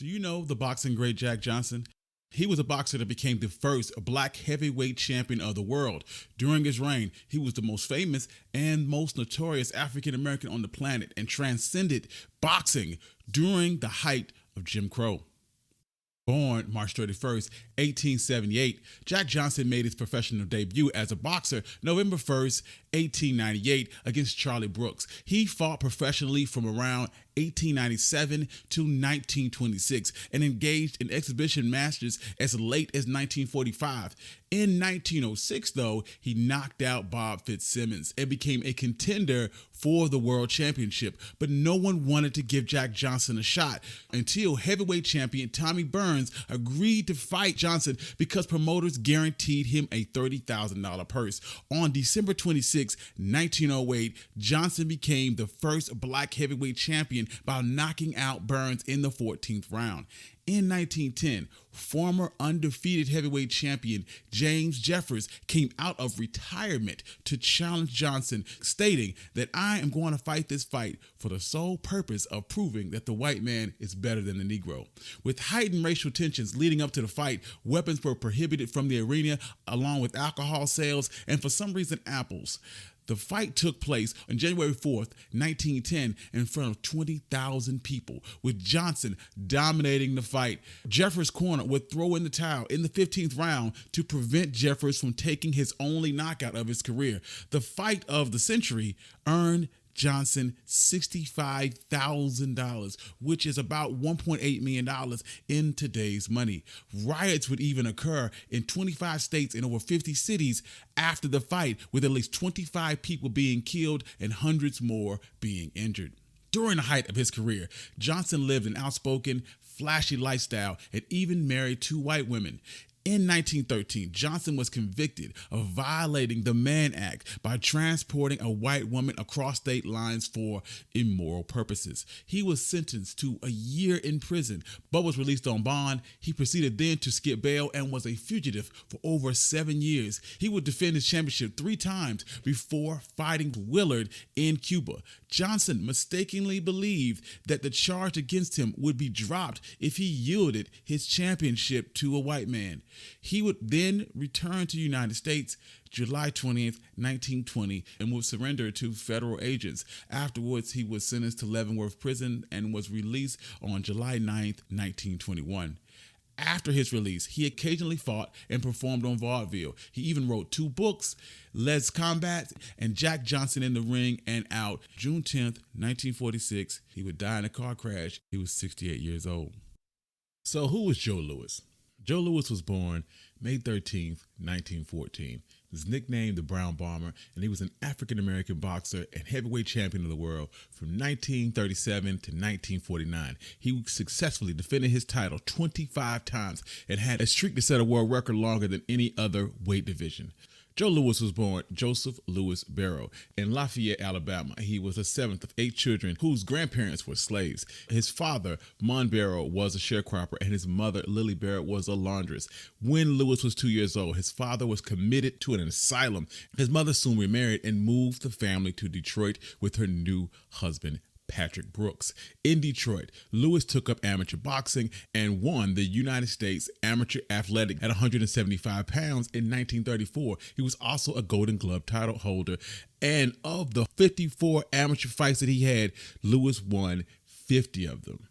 Do you know the boxing great Jack Johnson? He was a boxer that became the first black heavyweight champion of the world. During his reign, he was the most famous and most notorious African American on the planet and transcended boxing during the height of Jim Crow. Born March 31st, 1878, Jack Johnson made his professional debut as a boxer November 1st, 1898, against Charlie Brooks. He fought professionally from around 1897 to 1926 and engaged in exhibition matches as late as 1945. In 1906, though, he knocked out Bob Fitzsimmons and became a contender for the World Championship, but no one wanted to give Jack Johnson a shot until heavyweight champion Tommy Burns agreed to fight Johnson because promoters guaranteed him a $30,000 purse. On December 26, 1908, Johnson became the first black heavyweight champion by knocking out Burns in the 14th round. In 1910, former undefeated heavyweight champion James Jeffers came out of retirement to challenge Johnson, stating that I am going to fight this fight for the sole purpose of proving that the white man is better than the Negro. With heightened racial tensions leading up to the fight, weapons were prohibited from the arena along with alcohol sales and for some reason apples. The fight took place on January 4th, 1910, in front of 20,000 people, with Johnson dominating the fight. Jeffers' corner would throw in the towel in the 15th round to prevent Jeffers from taking his only knockout of his career. The fight of the century earned Johnson $65,000, which is about $1.8 million in today's money. Riots would even occur in 25 states and over 50 cities after the fight, with at least 25 people being killed and hundreds more being injured. During the height of his career, Johnson lived an outspoken, flashy lifestyle and even married 2 white women. In 1913, Johnson was convicted of violating the Mann Act by transporting a white woman across state lines for immoral purposes. He was sentenced to a year in prison, but was released on bond. He proceeded then to skip bail and was a fugitive for over 7 years. He would defend his championship 3 times before fighting Willard in Cuba. Johnson mistakenly believed that the charge against him would be dropped if he yielded his championship to a white man. He would then return to the United States July 20th, 1920, and would surrender to federal agents. Afterwards, he was sentenced to Leavenworth Prison and was released on July 9th, 1921. After his release, he occasionally fought and performed on vaudeville. He even wrote 2 books, Les Combats and Jack Johnson in the Ring and Out. June 10th, 1946, he would die in a car crash. He was 68 years old. So who was Joe Louis? Joe Louis was born May 13th, 1914. He was nicknamed the Brown Bomber, and he was an African-American boxer and heavyweight champion of the world from 1937 to 1949. He successfully defended his title 25 times and had a streak to set a world record longer than any other weight division. Joe Louis was born Joseph Louis Barrow in Lafayette, Alabama. He was the 7th of 8 children whose grandparents were slaves. His father, Mon Barrow, was a sharecropper, and his mother, Lily Barrow, was a laundress. When Louis was 2 years old, his father was committed to an asylum. His mother soon remarried and moved the family to Detroit with her new husband, Patrick Brooks. In Detroit, Louis took up amateur boxing and won the United States Amateur Athletic at 175 pounds in 1934. He was also a Golden Glove title holder, and of the 54 amateur fights that he had, Louis won 50 of them.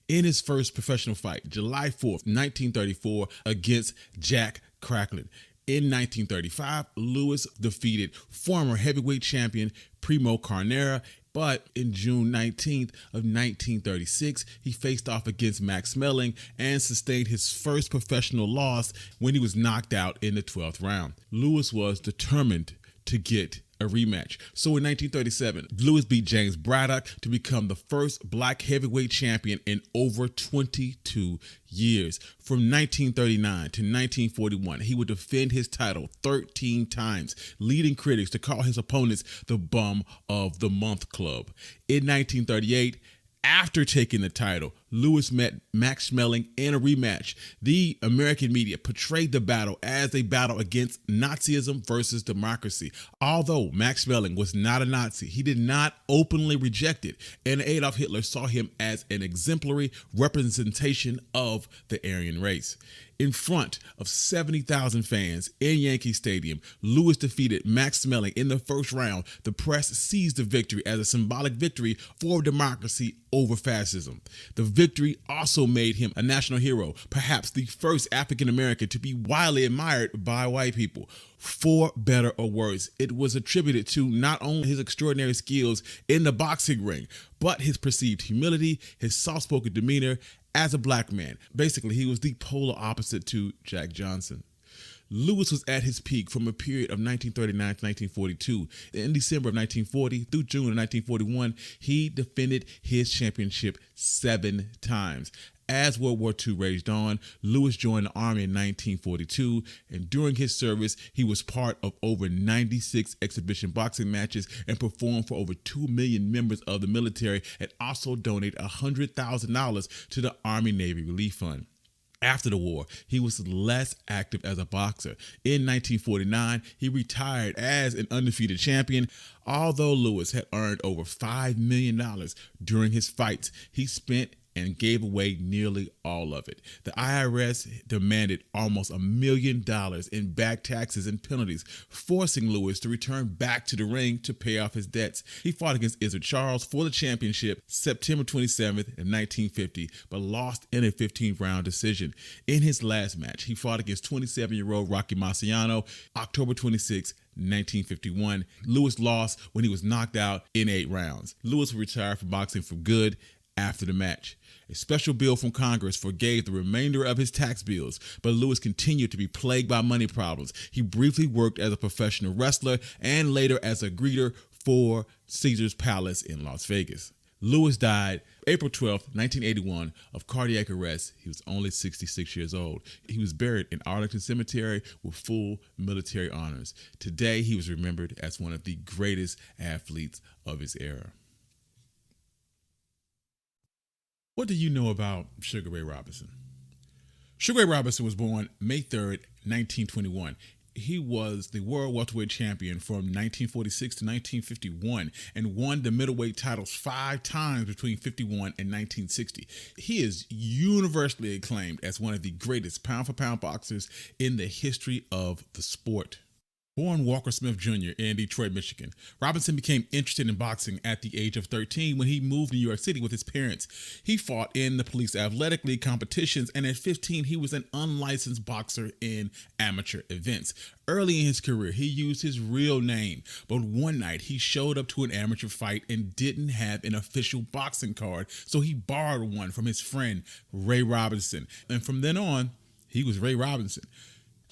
In his first professional fight, July 4th, 1934, against Jack Cracklin. In 1935, Louis defeated former heavyweight champion Primo Carnera. But in June 19th of 1936, he faced off against Max Schmeling and sustained his first professional loss when he was knocked out in the 12th round. Louis was determined to get a rematch. So in 1937, Louis beat James Braddock to become the first black heavyweight champion in over 22 years. From 1939 to 1941, he would defend his title 13 times, leading critics to call his opponents the Bum of the Month Club. In 1938, after taking the title, Lewis met Max Schmeling in a rematch. The American media portrayed the battle as a battle against Nazism versus democracy. Although Max Schmeling was not a Nazi, he did not openly reject it, and Adolf Hitler saw him as an exemplary representation of the Aryan race. In front of 70,000 fans in Yankee Stadium, Lewis defeated Max Schmeling in the first round. The press seized the victory as a symbolic victory for democracy over fascism. The victory also made him a national hero, perhaps the first African American to be widely admired by white people. For better or worse, it was attributed to not only his extraordinary skills in the boxing ring, but his perceived humility, his soft-spoken demeanor as a black man. Basically, he was the polar opposite to Jack Johnson. Lewis was at his peak from a period of 1939 to 1942. In December of 1940 through June of 1941, he defended his championship 7 times. As World War II raged on, Lewis joined the Army in 1942, and during his service, he was part of over 96 exhibition boxing matches and performed for over 2 million members of the military, and also donated $100,000 to the Army Navy Relief Fund. After the war, he was less active as a boxer. In 1949, he retired as an undefeated champion. Although Lewis had earned over $5 million during his fights, he spent and gave away nearly all of it. The IRS demanded almost $1 million in back taxes and penalties, forcing Lewis to return back to the ring to pay off his debts. He fought against Izard Charles for the championship September 27th, 1950, but lost in a 15th-round decision. In his last match, he fought against 27-year-old Rocky Marciano, October 26, 1951. Lewis lost when he was knocked out in 8 rounds. Lewis retired from boxing for good after the match. A special bill from Congress forgave the remainder of his tax bills, but Lewis continued to be plagued by money problems. He briefly worked as a professional wrestler and later as a greeter for Caesar's Palace in Las Vegas. Lewis died April 12, 1981, of cardiac arrest. He was only 66 years old. He was buried in Arlington Cemetery with full military honors. Today, he was remembered as one of the greatest athletes of his era. What do you know about Sugar Ray Robinson? Sugar Ray Robinson was born May 3rd, 1921. He was the world welterweight champion from 1946 to 1951 and won the middleweight titles 5 times between 51 and 1960. He is universally acclaimed as one of the greatest pound-for-pound boxers in the history of the sport. Born Walker Smith Jr. in Detroit, Michigan, Robinson became interested in boxing at the age of 13 when he moved to New York City with his parents. He fought in the police athletic league competitions, and at 15, he was an unlicensed boxer in amateur events. Early in his career, he used his real name, but one night he showed up to an amateur fight and didn't have an official boxing card, so he borrowed one from his friend, Ray Robinson. And from then on, he was Ray Robinson.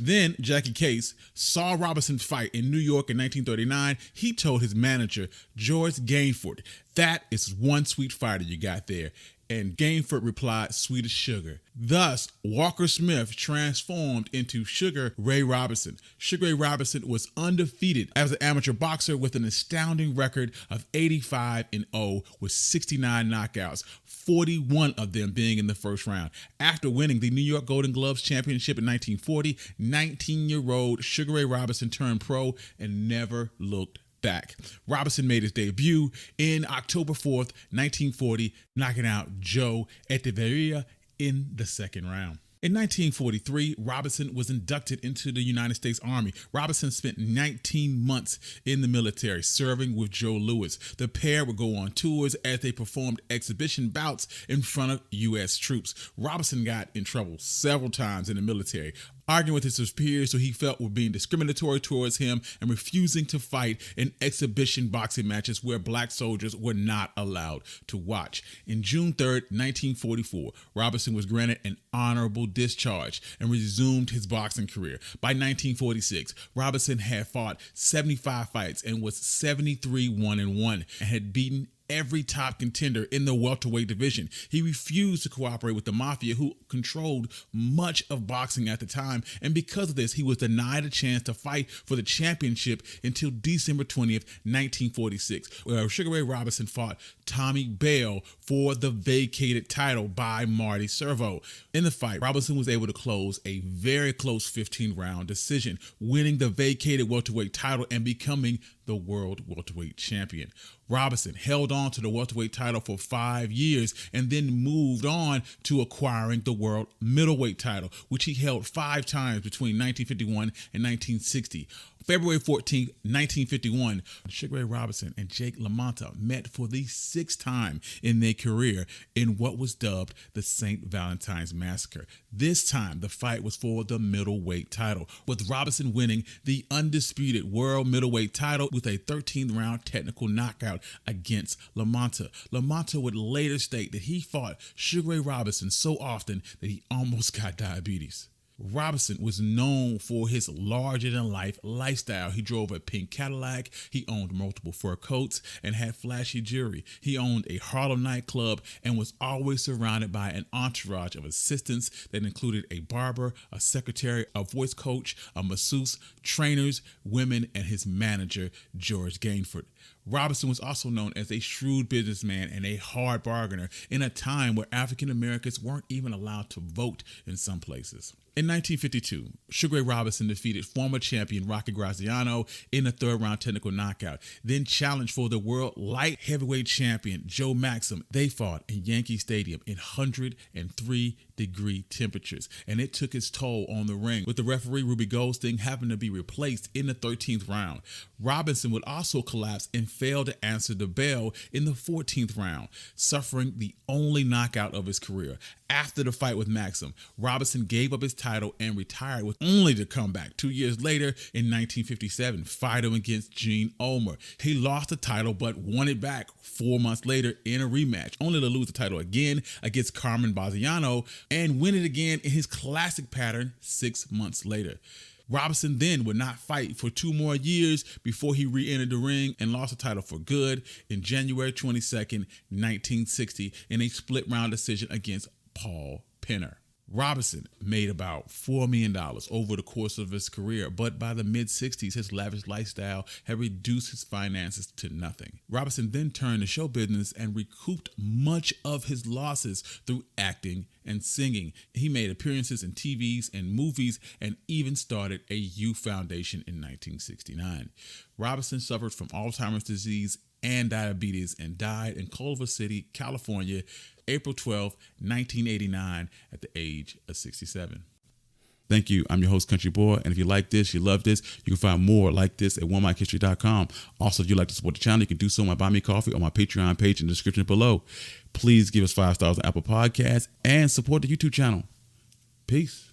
Then Jackie Case saw Robinson fight in New York in 1939. He told his manager, George Gainford, "That is one sweet fighter you got there." And Gainford replied, "Sweet as sugar." Thus, Walker Smith transformed into Sugar Ray Robinson. Sugar Ray Robinson was undefeated as an amateur boxer with an astounding record of 85-0 with 69 knockouts, 41 of them being in the first round. After winning the New York Golden Gloves Championship in 1940, 19-year-old Sugar Ray Robinson turned pro and never looked back. Robinson made his debut in October 4th, 1940, knocking out Joe Echeverria in the second round. In 1943, Robinson was inducted into the United States Army. Robinson spent 19 months in the military, serving with Joe Louis. The pair would go on tours as they performed exhibition bouts in front of U.S. troops. Robinson got in trouble several times in the military, arguing with his peers who he felt were being discriminatory towards him and refusing to fight in exhibition boxing matches where black soldiers were not allowed to watch. In June 3rd, 1944, Robinson was granted an honorable discharge and resumed his boxing career. By 1946, Robinson had fought 75 fights and was 73-1-1 and had beaten every top contender in the welterweight division. He refused to cooperate with the Mafia, who controlled much of boxing at the time, and because of this, he was denied a chance to fight for the championship until December 20th, 1946, where Sugar Ray Robinson fought Tommy Bell for the vacated title by Marty Servo. In the fight, Robinson was able to close a very close 15-round decision, winning the vacated welterweight title and becoming the world welterweight champion. Robinson held on to the welterweight title for 5 years and then moved on to acquiring the world middleweight title, which he held 5 times between 1951 and 1960. February 14, 1951, Sugar Ray Robinson and Jake LaMotta met for the 6th time in their career in what was dubbed the St. Valentine's Massacre. This time, the fight was for the middleweight title, with Robinson winning the undisputed world middleweight title with a 13th round technical knockout against LaMotta. LaMotta would later state that he fought Sugar Ray Robinson so often that he almost got diabetes. Robinson was known for his larger-than-life lifestyle. He drove a pink Cadillac, he owned multiple fur coats, and had flashy jewelry. He owned a Harlem nightclub and was always surrounded by an entourage of assistants that included a barber, a secretary, a voice coach, a masseuse, trainers, women, and his manager, George Gainford. Robinson was also known as a shrewd businessman and a hard bargainer in a time where African Americans weren't even allowed to vote in some places. In 1952, Sugar Ray Robinson defeated former champion Rocky Graziano in a 3rd round technical knockout, then challenged for the world light heavyweight champion Joe Maxim. They fought in Yankee Stadium in 103-degree temperatures, and it took its toll on the ring, with the referee Ruby Goldstein having to be replaced in the 13th round. Robinson would also collapse and fail to answer the bell in the 14th round, suffering the only knockout of his career. After the fight with Maxim, Robinson gave up his title and retired, with only to come back 2 years later in 1957, fighting against Gene Ulmer. He lost the title but won it back 4 months later in a rematch, only to lose the title again against Carmen Baziano and win it again in his classic pattern 6 months later. Robinson then would not fight for 2 more years before he re-entered the ring and lost the title for good in January 22nd, 1960 in a split round decision against Paul Penner. Robinson made about $4 million over the course of his career, but by the mid-60s, his lavish lifestyle had reduced his finances to nothing. Robinson then turned to show business and recouped much of his losses through acting and singing. He made appearances in TVs and movies and even started a youth foundation in 1969. Robinson suffered from Alzheimer's disease and diabetes and died in Culver City, California, April 12, 1989, at the age of 67. Thank you. I'm your host, Country Boy. And if you like this, you love this, you can find more like this at OneMicHistory.com. Also, if you'd like to support the channel, you can do so on my Buy Me Coffee or my Patreon page in the description below. Please give us 5 stars on Apple Podcasts and support the YouTube channel. Peace.